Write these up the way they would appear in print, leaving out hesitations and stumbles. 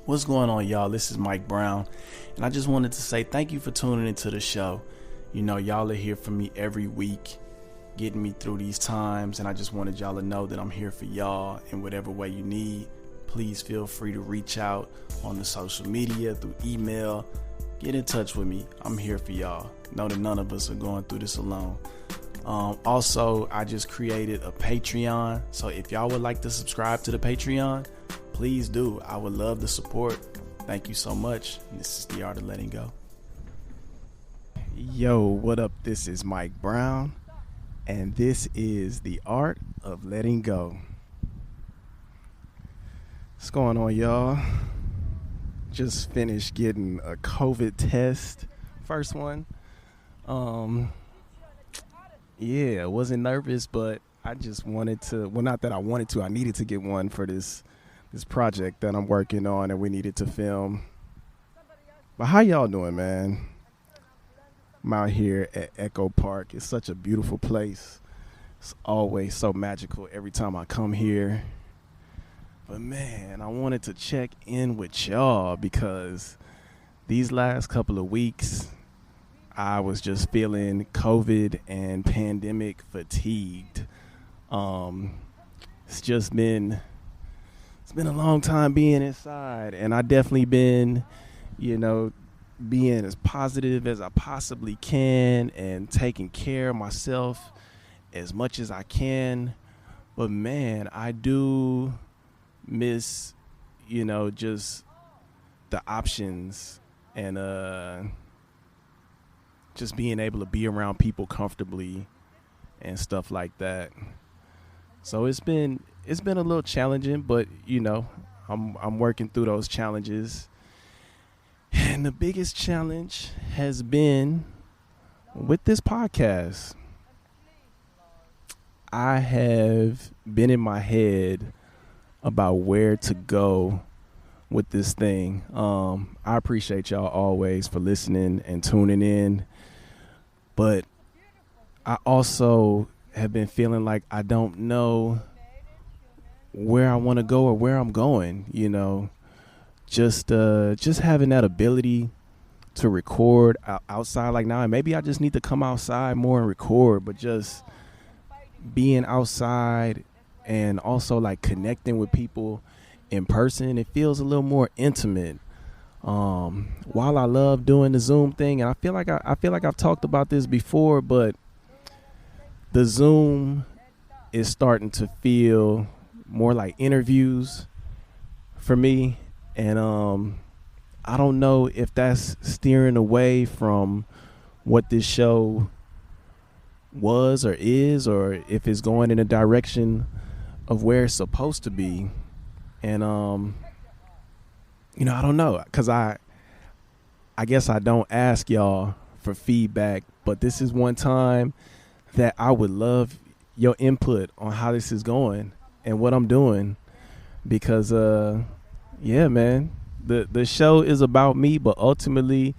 What's going on, y'all? This is Mike Brown, and I just wanted to say thank you for tuning into the show. You know, y'all are here for me every week, getting me through these times, and I just wanted y'all to know that I'm here for y'all in whatever way you need. Please feel free to reach out on the social media, through email. Get in touch with me. I'm here for y'all. Know that none of us are going through this alone. Also, I just created a Patreon, so if y'all would like to subscribe to the Patreon, please do. I would love the support. Thank you so much. This is The Art of Letting Go. Yo, what up? This is Mike Brown, and this is The Art of Letting Go. What's going on, y'all? Just finished getting a COVID test. First one. Yeah, wasn't nervous, but I just wanted to, well, not that I wanted to, I needed to get one for this project that I'm working on and we needed to film. But how y'all doing, man? I'm out here at Echo Park. It's such a beautiful place. It's always so magical every time I come here. But man, I wanted to check in with y'all because these last couple of weeks, I was just feeling COVID and pandemic fatigued. It's been a long time being inside, and I definitely been, being as positive as I possibly can and taking care of myself as much as I can. But man, I do miss, just the options and just being able to be around people comfortably and stuff like that. So it's been a little challenging, but I'm working through those challenges. And the biggest challenge has been with this podcast. I have been in my head about where to go with this thing. I appreciate y'all always for listening and tuning in. But I also have been feeling like I don't know where I want to go or where I'm going, just having that ability to record outside like now. And maybe I just need to come outside more and record, but just being outside and also like connecting with people in person, it feels a little more intimate. While I love doing the Zoom thing, and I feel like I've talked about this before, but the Zoom is starting to feel more like interviews for me, and I don't know if that's steering away from what this show was or is, or if it's going in a direction of where it's supposed to be. And I don't know, because I guess I don't ask y'all for feedback, but this is one time that I would love your input on how this is going and what I'm doing, because yeah, man, the show is about me, but ultimately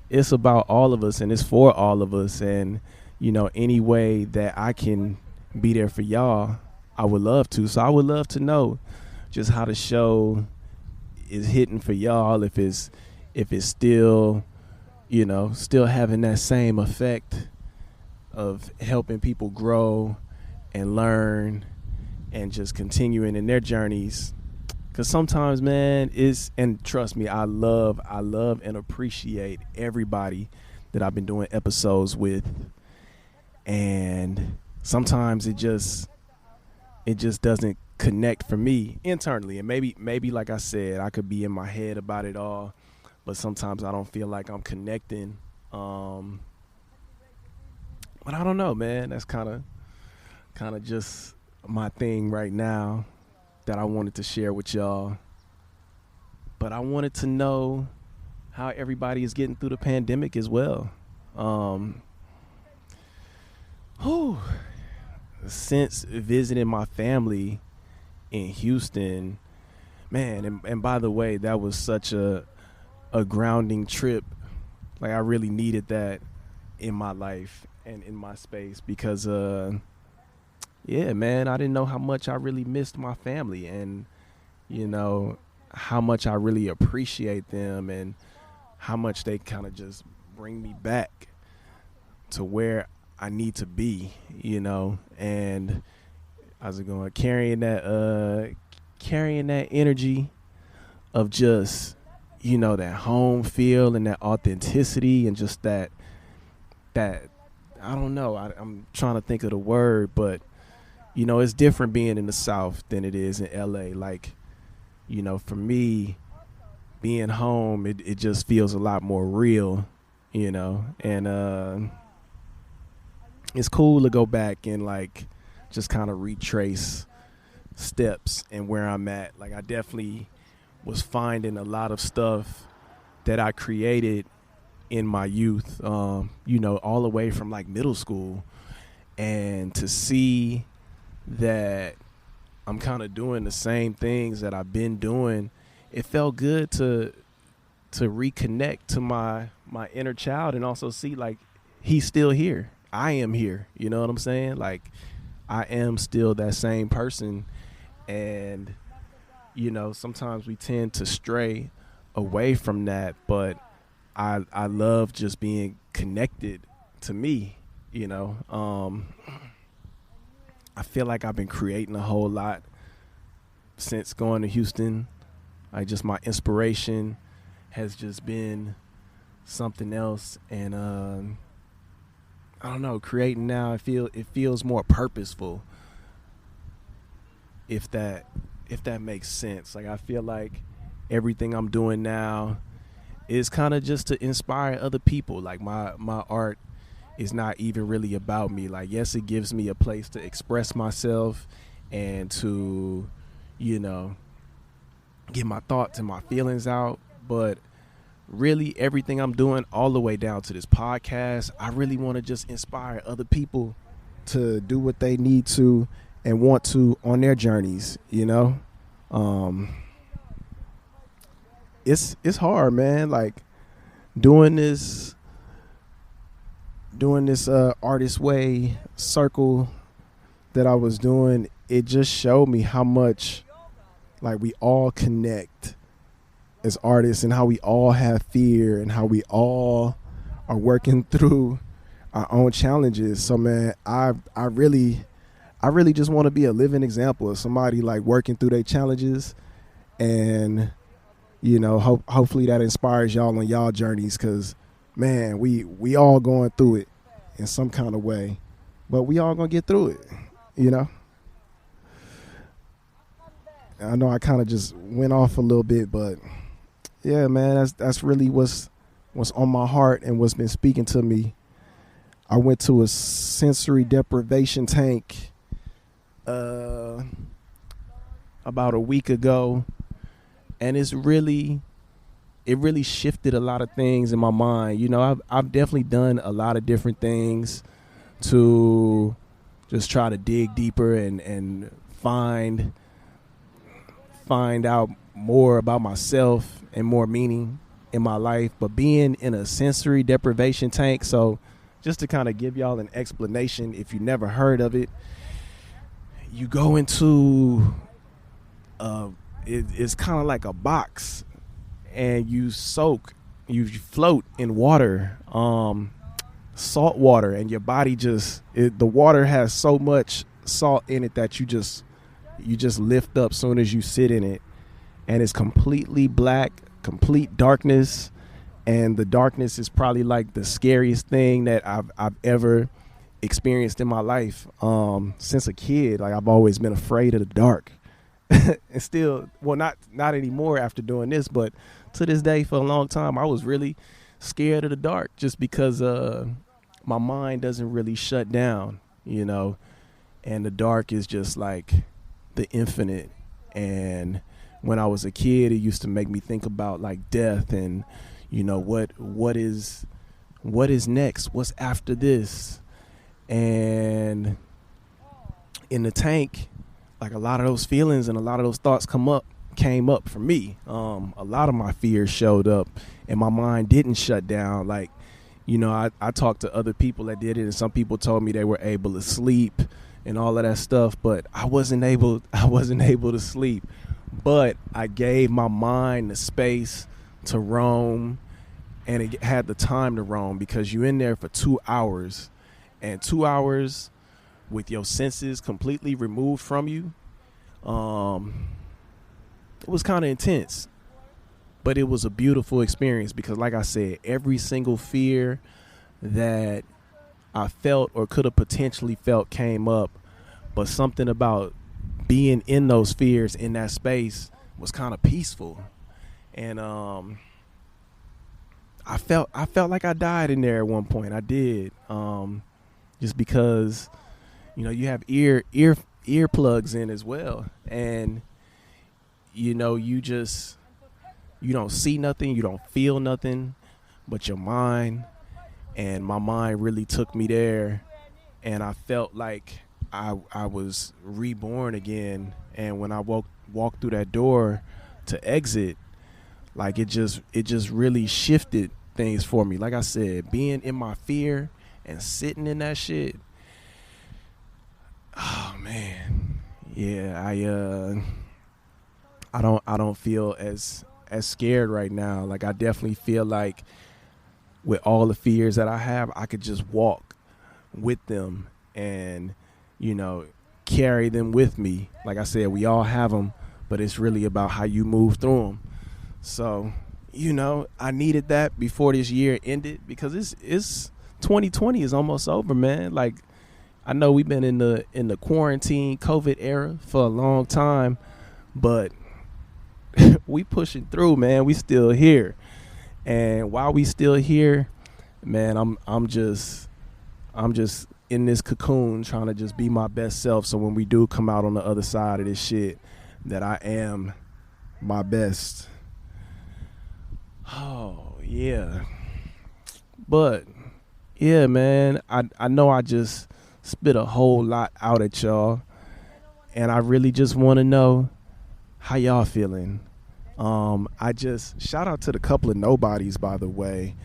it's about all of us and it's for all of us. And any way that I can be there for y'all, I would love to. So I would love to know just how the show is hitting for y'all, if it's still still having that same effect of helping people grow and learn and just continuing in their journeys. Because sometimes, man, and trust me, I love and appreciate everybody that I've been doing episodes with, and sometimes it just doesn't connect for me internally. And maybe like I said, I could be in my head about it all, but sometimes I don't feel like I'm connecting. But I don't know, man. That's kind of just my thing right now that I wanted to share with y'all. But I wanted to know how everybody is getting through the pandemic as well. Since visiting my family in Houston, man, and by the way, that was such a grounding trip. Like, I really needed that in my life and in my space, because yeah, man, I didn't know how much I really missed my family. And how much I really appreciate them and how much they kind of just bring me back to where I need to be, and how's it going? Carrying that energy of just, that home feel and that authenticity and just that I don't know. I'm trying to think of the word, but it's different being in the South than it is in LA. Like, for me, being home, it just feels a lot more real, and it's cool to go back and like just kind of retrace steps and where I'm at. Like, I definitely was finding a lot of stuff that I created in my youth, all the way from like middle school, and to see that I'm kind of doing the same things that I've been doing, it felt good to reconnect to my inner child and also see like he's still here. I am here. You know what I'm saying? Like, I am still that same person. And, sometimes we tend to stray away from that, but I love just being connected to me, I feel like I've been creating a whole lot since going to Houston. Just my inspiration has just been something else, and I don't know, creating now, it feels more purposeful, if that makes sense. Like, I feel like everything I'm doing now is kind of just to inspire other people. Like, my art is not even really about me. Like, yes, it gives me a place to express myself and to, get my thoughts and my feelings out, but really everything I'm doing, all the way down to this podcast, I really want to just inspire other people to do what they need to and want to on their journeys. It's hard, man. Like, doing this artist way circle that I was doing, it just showed me how much like we all connect as artists and how we all have fear and how we all are working through our own challenges. So, man, I really just want to be a living example of somebody like working through their challenges, and hopefully that inspires y'all on y'all journeys, because, man, we all going through it in some kind of way, but we all gonna get through it. I know I kind of just went off a little bit, but yeah, man, that's really what's on my heart and what's been speaking to me. I went to a sensory deprivation tank about a week ago, and it really shifted a lot of things in my mind. I've definitely done a lot of different things to just try to dig deeper and find out more about myself and more meaning in my life. But being in a sensory deprivation tank, so just to kind of give y'all an explanation, if you never heard of it, you go into it's kind of like a box, and you float in water, salt water, and your body the water has so much salt in it that you just lift up soon as you sit in it, and it's completely black, complete darkness, and the darkness is probably like the scariest thing that I've ever experienced in my life. Since a kid, like, I've always been afraid of the dark. And still, well, not anymore after doing this, but to this day, for a long time, I was really scared of the dark, just because my mind doesn't really shut down, and the dark is just like the infinite. And when I was a kid, it used to make me think about like death and what is next, what's after this. And in the tank, like, a lot of those feelings and a lot of those thoughts came up for me. A lot of my fears showed up, and my mind didn't shut down. Like, I talked to other people that did it, and some people told me they were able to sleep and all of that stuff, but I wasn't able to sleep. but I gave my mind the space to roam, and it had the time to roam, because you're in there for 2 hours, and 2 hours with your senses completely removed from you. It was kind of intense, but it was a beautiful experience, because like I said, every single fear that I felt or could have potentially felt came up, but something about being in those fears in that space was kind of peaceful. And I felt like I died in there at one point. I did. Just because, you have earplugs in as well, and you don't see nothing, you don't feel nothing but your mind. And my mind really took me there, and I felt like I was reborn again. And when I walked through that door to exit, like it just really shifted things for me. Like I said, being in my fear and sitting in that shit, oh man, yeah, I don't feel as scared right now. Like, I definitely feel like with all the fears that I have, I could just walk with them and, carry them with me. Like I said, we all have them, but it's really about how you move through them. So, I needed that before this year ended, because it's 2020 is almost over, man. Like, I know we've been in the quarantine COVID era for a long time, but we pushing through, man. We still here. And while we still here, man, I'm just in this cocoon trying to just be my best self, so when we do come out on the other side of this shit, that I am my best. Oh, yeah. But yeah, man, I know I just spit a whole lot out at y'all, and I really just want to know how y'all feeling. I just shout out to the couple of nobodies, by the way.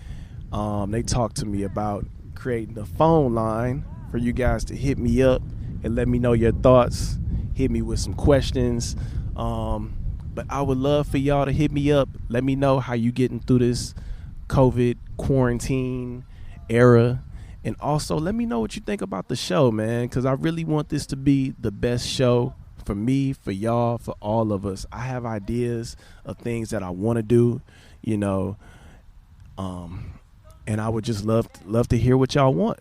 They talked to me about creating a phone line for you guys to hit me up and let me know your thoughts, hit me with some questions. But I would love for y'all to hit me up. Let me know how you getting through this COVID quarantine era. And also let me know what you think about the show, man, because I really want this to be the best show for me, for y'all, for all of us. I have ideas of things that I want to do, and I would just love to hear what y'all want.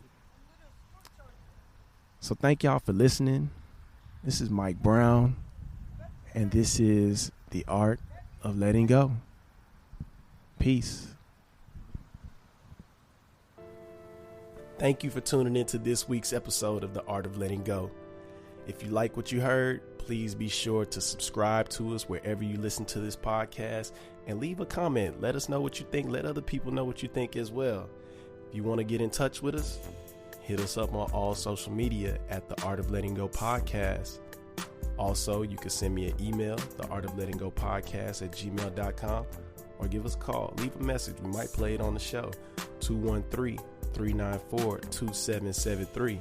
So thank y'all for listening. This is Mike Brown, and this is The Art of Letting Go. Peace. Thank you for tuning into this week's episode of The Art of Letting Go. If you like what you heard, please be sure to subscribe to us wherever you listen to this podcast, and leave a comment. Let us know what you think. Let other people know what you think as well. If you want to get in touch with us, hit us up on all social media at The Art of Letting Go Podcast. Also, you can send me an email, theartoflettinggopodcast@gmail.com, or give us a call. Leave a message. We might play it on the show. 213-394-2773.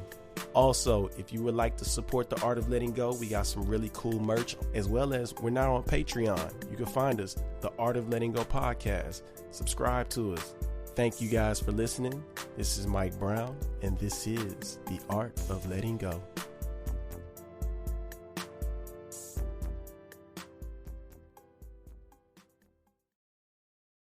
Also, if you would like to support The Art of Letting Go, we got some really cool merch, as well as we're now on Patreon. You can find us, The Art of Letting Go Podcast. Subscribe to us. Thank you guys for listening. This is Mike Brown, and this is The Art of Letting Go.